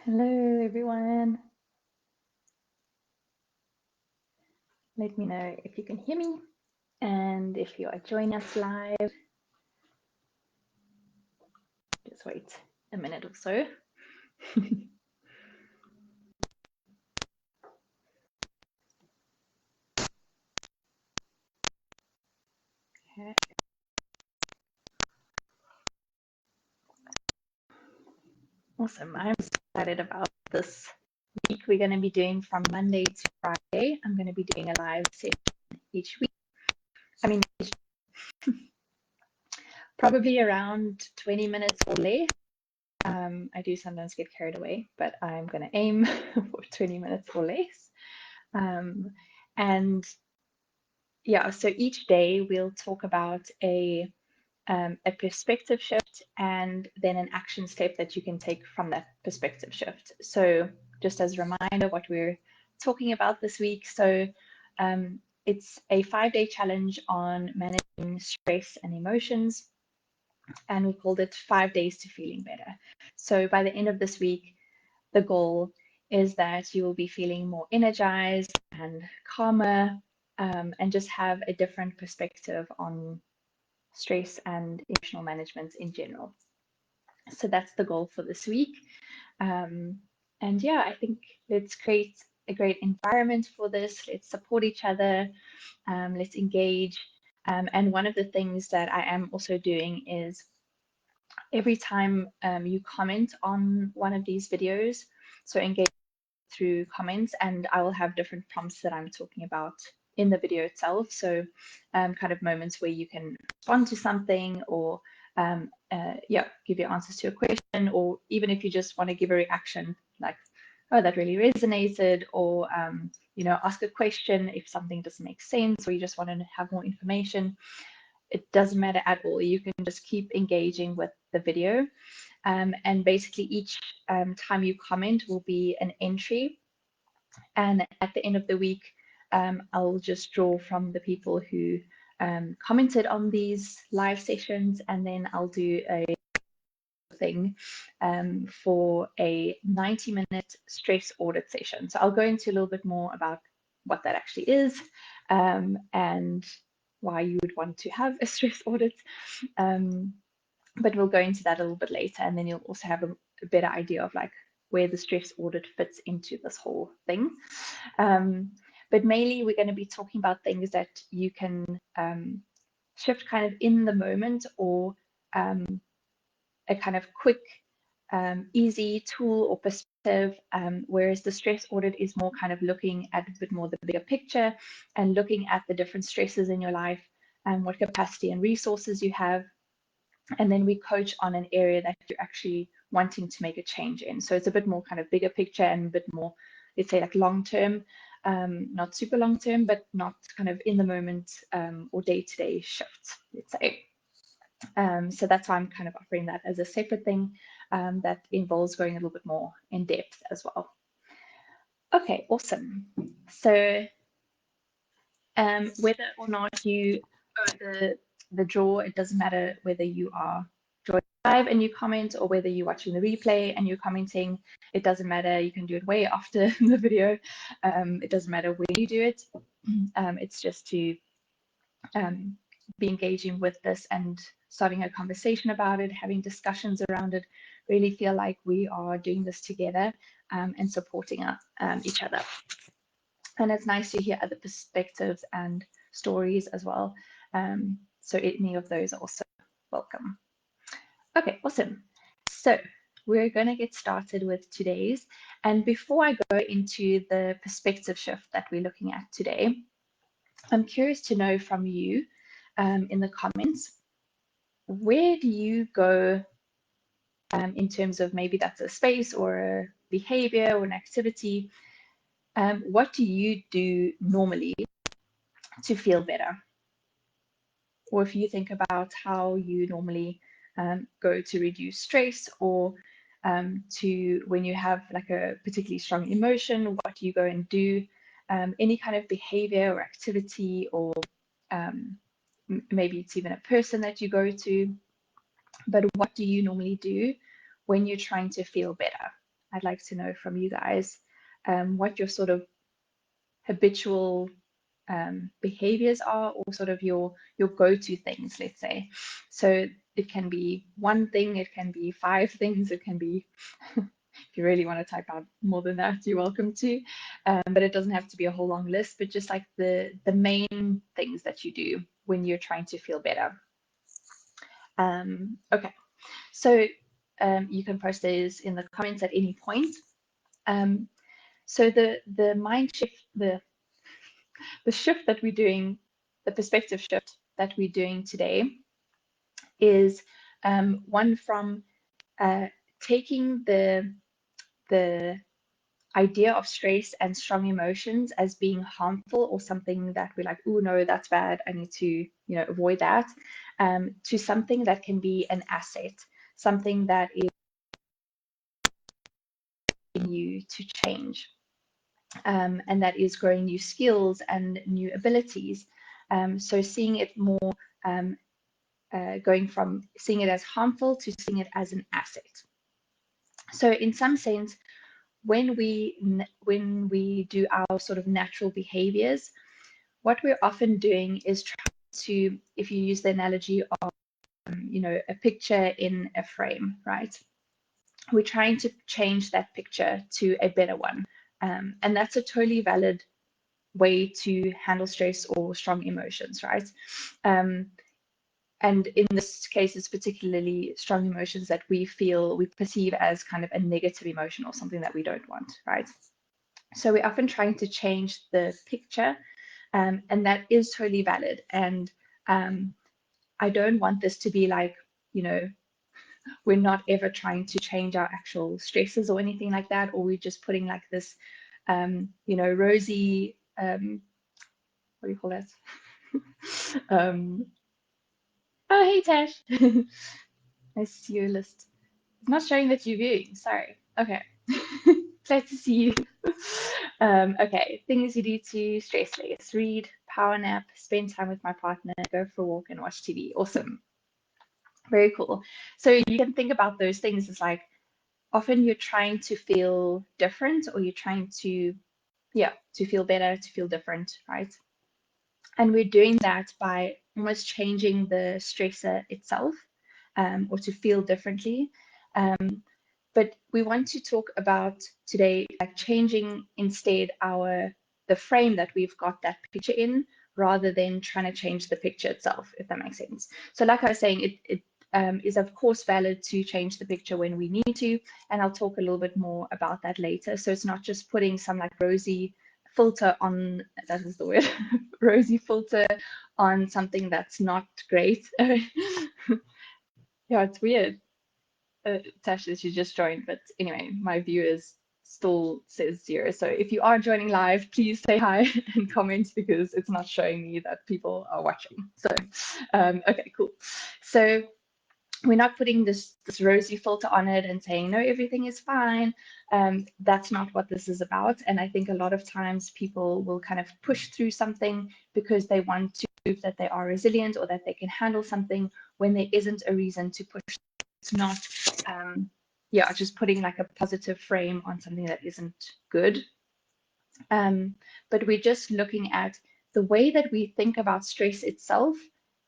Hello, everyone. Let me know if you can hear me and if you are joining us live. Just wait a minute or so. Okay. Awesome. I'm so excited about this week. We're going to be doing from Monday to Friday. I'm going to be doing a live session each week. Probably around 20 minutes or less. I do sometimes get carried away, but I'm going to aim for 20 minutes or less. And yeah, so each day we'll talk about a perspective shift and then an action step that you can take from that perspective shift. So just as a reminder what we're talking about this week. So it's a 5-day challenge on managing stress and emotions, and we called it 5 days to feeling better. So by the end of this week, the goal is that you will be feeling more energized and calmer, and just have a different perspective on stress and emotional management in general. So that's the goal for this week. Um, and yeah, I think let's create a great environment for this. Let's support each other. Let's engage. And one of the things that I am also doing is every time you comment on one of these videos, so engage through comments, and I will have different prompts that I'm talking about in the video itself. So kind of moments where you can respond to something or yeah, give your answers to a question, or even if you just want to give a reaction like, oh, that really resonated, or ask a question if something doesn't make sense, or you just want to have more information. It doesn't matter at all. You can just keep engaging with the video. And basically each time you comment will be an entry, and at the end of the week, I'll just draw from the people who commented on these live sessions, and then I'll do a thing for a 90-minute stress audit session. So I'll go into a little bit more about what that actually is, and why you would want to have a stress audit. But we'll go into that a little bit later, and then you'll also have a better idea of like where the stress audit fits into this whole thing. But mainly we're going to be talking about things that you can shift kind of in the moment, or a kind of quick, easy tool or perspective, whereas the stress audit is more kind of looking at a bit more the bigger picture and looking at the different stresses in your life and what capacity and resources you have. And then we coach on an area that you're actually wanting to make a change in. So it's a bit more kind of bigger picture and a bit more, let's say, like long term, not super long term, but not kind of in the moment, or day-to-day shifts, let's say. So that's why I'm kind of offering that as a separate thing, that involves going a little bit more in depth as well. Okay, awesome. So whether or not you the draw, it doesn't matter whether you are joining live and you comment, or whether you're watching the replay and you're commenting. It doesn't matter. You can do it way after the video. It doesn't matter where you do it. It's just to be engaging with this and starting a conversation about it, having discussions around it, really feel like we are doing this together, and supporting each other. And it's nice to hear other perspectives and stories as well. So any of those are also welcome. Okay, awesome. So we're going to get started with today's. And before I go into the perspective shift that we're looking at today, I'm curious to know from you, in the comments, where do you go in terms of, maybe that's a space or a behavior or an activity? What do you do normally to feel better? Or if you think about how you normally go to reduce stress, or to when you have like a particularly strong emotion, what do you go and do? Any kind of behavior or activity, or maybe it's even a person that you go to. But what do you normally do when you're trying to feel better? I'd like to know from you guys what your sort of habitual behaviors are, or sort of your go-to things, let's say. So it can be one thing, it can be five things, it can be if you really want to type out more than that, you're welcome to. But it doesn't have to be a whole long list, but just like the main things that you do when you're trying to feel better. Okay, so you can post those in the comments at any point. So the mind shift, the shift that we're doing, the perspective shift that we're doing today is one from taking the idea of stress and strong emotions as being harmful or something that we're like, oh no, that's bad, I need to avoid that, to something that can be an asset, something that is in you to change, and that is growing new skills and new abilities. So seeing it more, going from seeing it as harmful to seeing it as an asset. So in some sense, when we do our sort of natural behaviors, what we're often doing is trying to, if you use the analogy of a picture in a frame, right? We're trying to change that picture to a better one, and that's a totally valid way to handle stress or strong emotions, right? And in this case, it's particularly strong emotions that we perceive as kind of a negative emotion or something that we don't want, right? So we're often trying to change the picture, and that is totally valid. And I don't want this to be like, we're not ever trying to change our actual stresses or anything like that, or we're just putting like this, rosy, what do you call that? Oh, hey, Tash. I see your list. It's not showing that you're viewing. Sorry. Okay. Glad to see you. Okay. Things you do to stress less: read, power nap, spend time with my partner, go for a walk, and watch TV. Awesome. Very cool. So you can think about those things as like, often you're trying to feel different, or you're trying to, yeah, to feel better, to feel different, right? And we're doing that by almost changing the stressor itself, or to feel differently. But we want to talk about today, like changing instead the frame that we've got that picture in, rather than trying to change the picture itself, if that makes sense. So like I was saying, it is of course valid to change the picture when we need to, and I'll talk a little bit more about that later. So it's not just putting some like rosy filter on, that is the word, rosy filter on something that's not great. Yeah, it's weird. Tasha, she just joined, but anyway, my viewers still says 0. So if you are joining live, please say hi and comment, because it's not showing me that people are watching. So, okay, cool. So we're not putting this rosy filter on it and saying, no, everything is fine. That's not what this is about. And I think a lot of times people will kind of push through something because they want to prove that they are resilient or that they can handle something, when there isn't a reason to push. It's not, yeah, just putting like a positive frame on something that isn't good. But we're just looking at the way that we think about stress itself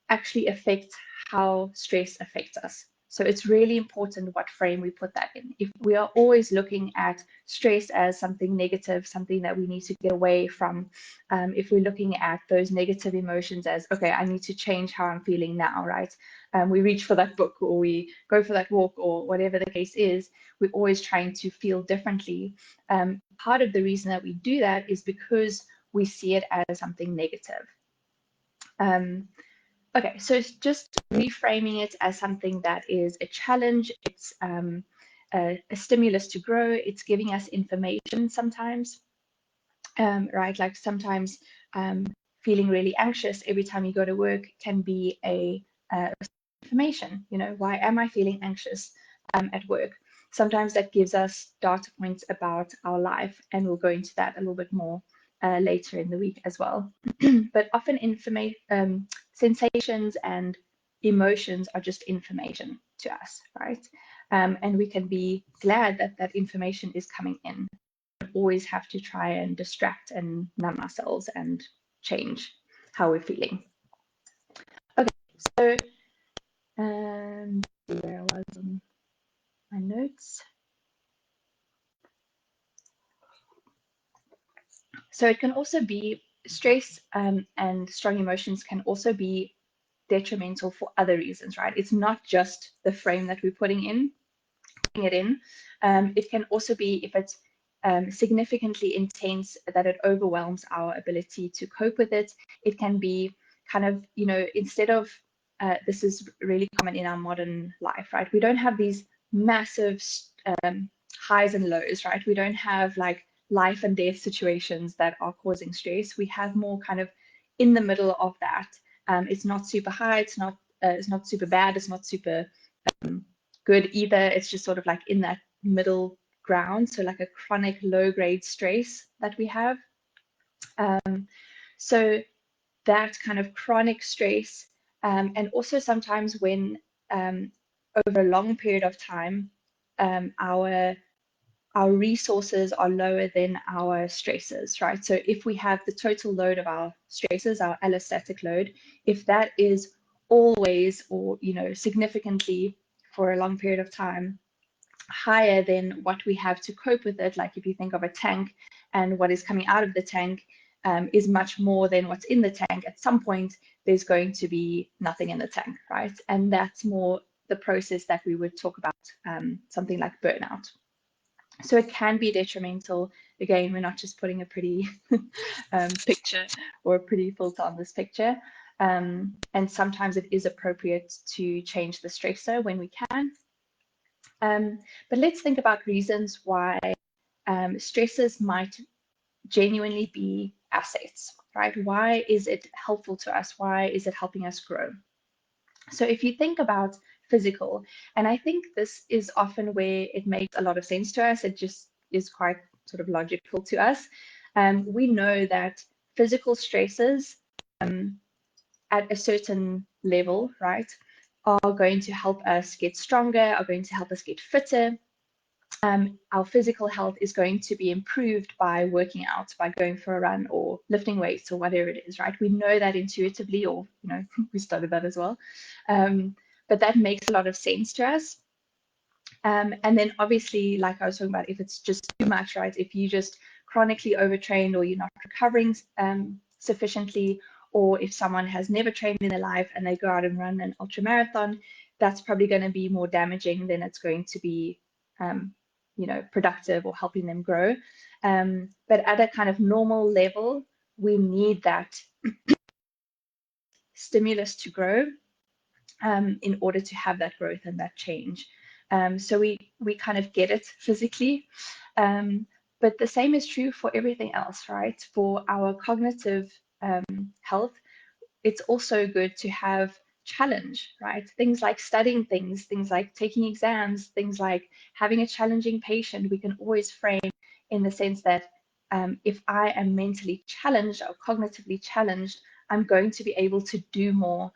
actually affects how stress affects us. So it's really important what frame we put that in. If we are always looking at stress as something negative, something that we need to get away from, if we're looking at those negative emotions as, okay, I need to change how I'm feeling now, right? We reach for that book, or we go for that walk, or whatever the case is, we're always trying to feel differently. Part of the reason that we do that is because we see it as something negative. Okay, so it's just reframing it as something that is a challenge. It's a stimulus to grow. It's giving us information sometimes, right? Like sometimes feeling really anxious every time you go to work can be a information. Why am I feeling anxious at work? Sometimes that gives us data points about our life, and we'll go into that a little bit more later in the week as well. But often sensations and emotions are just information to us, right? And we can be glad that that information is coming in. We don't always have to try and distract and numb ourselves and change how we're feeling. Okay, so where I was on my notes. So it can also be stress and strong emotions can also be detrimental for other reasons, right? It's not just the frame that we're putting it in. It can also be if it's significantly intense that it overwhelms our ability to cope with it. It can be kind of, instead of, this is really common in our modern life, right? We don't have these massive um, highs and lows, right? We don't have like life and death situations that are causing stress. We have more kind of in the middle of that. It's not super high, it's not super bad, it's not super good either. It's just sort of like in that middle ground. So like a chronic low grade stress that we have. So that kind of chronic stress, and also sometimes when over a long period of time, our resources are lower than our stresses, right? So if we have the total load of our stresses, our allostatic load, if that is always or significantly for a long period of time higher than what we have to cope with it, like if you think of a tank and what is coming out of the tank is much more than what's in the tank, at some point there's going to be nothing in the tank, right? And that's more the process that we would talk about, something like burnout. So it can be detrimental. Again, we're not just putting a pretty picture or a pretty filter on this picture. And sometimes it is appropriate to change the stressor when we can. But let's think about reasons why stressors might genuinely be assets, right? Why is it helpful to us? Why is it helping us grow? So if you think about physical, and I think this is often where it makes a lot of sense to us, it just is quite sort of logical to us. We know that physical stresses at a certain level, right, are going to help us get stronger, are going to help us get fitter. Our physical health is going to be improved by working out, by going for a run or lifting weights or whatever it is, right? We know that intuitively, or we studied that as well. But that makes a lot of sense to us. And then obviously, like I was talking about, if it's just too much, right? If you just chronically overtrained or you're not recovering sufficiently, or if someone has never trained in their life and they go out and run an ultra marathon, that's probably going to be more damaging than it's going to be, productive or helping them grow. But at a kind of normal level, we need that stimulus to grow in order to have that growth and that change. So we kind of get it physically, but the same is true for everything else, right? For our cognitive health, it's also good to have challenge, right? Things like studying things like taking exams, things like having a challenging patient, we can always frame in the sense that if I am mentally challenged or cognitively challenged, I'm going to be able to do more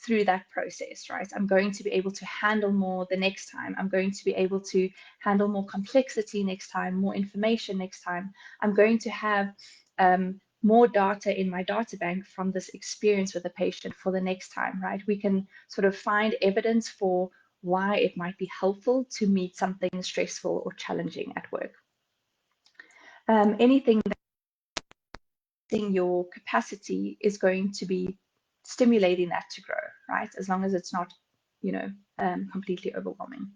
through that process, right? I'm going to be able to handle more the next time. I'm going to be able to handle more complexity next time, more information next time. I'm going to have more data in my data bank from this experience with the patient for the next time, right? We can sort of find evidence for why it might be helpful to meet something stressful or challenging at work. Anything that your capacity is going to be stimulating that to grow, right? As long as it's not, completely overwhelming.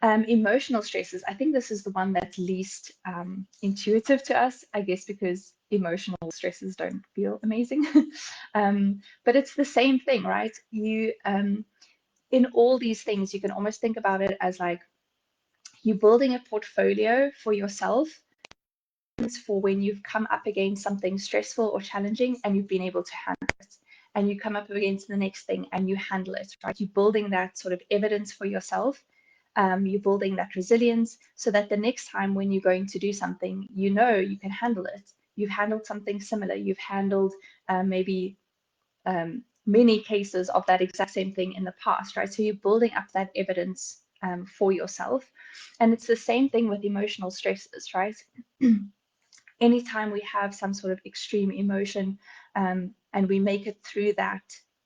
Emotional stresses, I think this is the one that's least intuitive to us, I guess, because emotional stresses don't feel amazing. But it's the same thing, right? In all these things, you can almost think about it as like you're building a portfolio for yourself for when you've come up against something stressful or challenging and you've been able to handle it. And you come up against the next thing and you handle it, right? You're building that sort of evidence for yourself. You're building that resilience so that the next time when you're going to do something, you can handle it. You've handled something similar. You've handled maybe many cases of that exact same thing in the past, right? So you're building up that evidence for yourself. And it's the same thing with emotional stresses, right? Anytime we have some sort of extreme emotion, and we make it through that,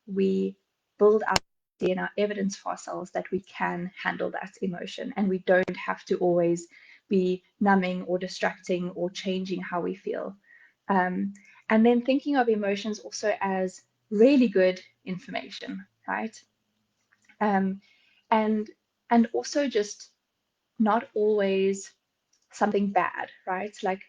we build up in our evidence for ourselves that we can handle that emotion, and we don't have to always be numbing or distracting or changing how we feel. And then thinking of emotions also as really good information, right? Um, and and also just not always something bad, right? Like,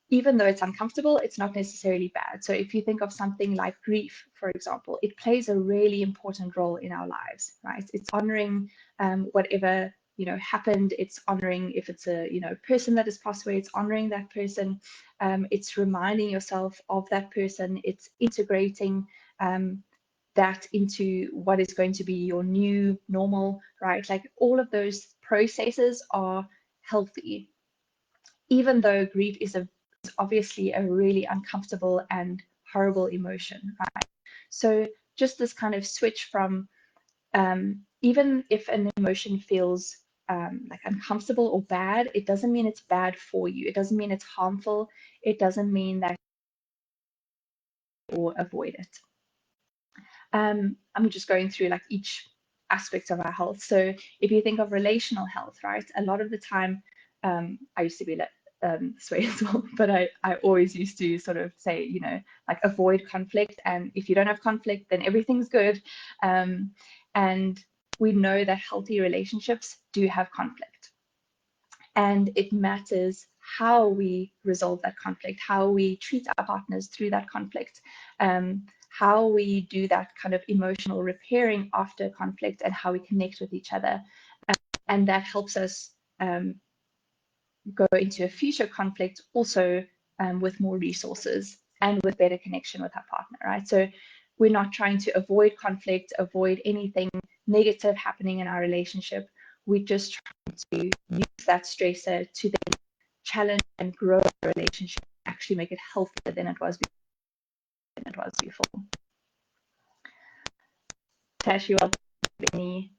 even though it's uncomfortable, it's not necessarily bad. So if you think of something like grief, for example, it plays a really important role in our lives, right? It's honoring whatever happened. It's honoring if it's a person that has passed away. It's honoring that person. It's reminding yourself of that person. It's integrating that into what is going to be your new normal, right? Like, all of those processes are healthy, even though grief is obviously a really uncomfortable and horrible emotion, right? So just this kind of switch from, even if an emotion feels like uncomfortable or bad, it doesn't mean it's bad for you. It doesn't mean it's harmful. It doesn't mean that or avoid it. I'm just going through like each aspect of our health. So if you think of relational health, right, a lot of the time, I used to be this way as well, but I always used to sort of say, like, avoid conflict. And if you don't have conflict, then everything's good. And we know that healthy relationships do have conflict. And it matters how we resolve that conflict, how we treat our partners through that conflict, how we do that kind of emotional repairing after conflict, and how we connect with each other. And that helps us go into a future conflict also with more resources and with better connection with our partner, right? So we're not trying to avoid conflict, avoid anything negative happening in our relationship. We're just trying to use that stressor to then challenge and grow the relationship, actually make it healthier than it was before. Tash, you have any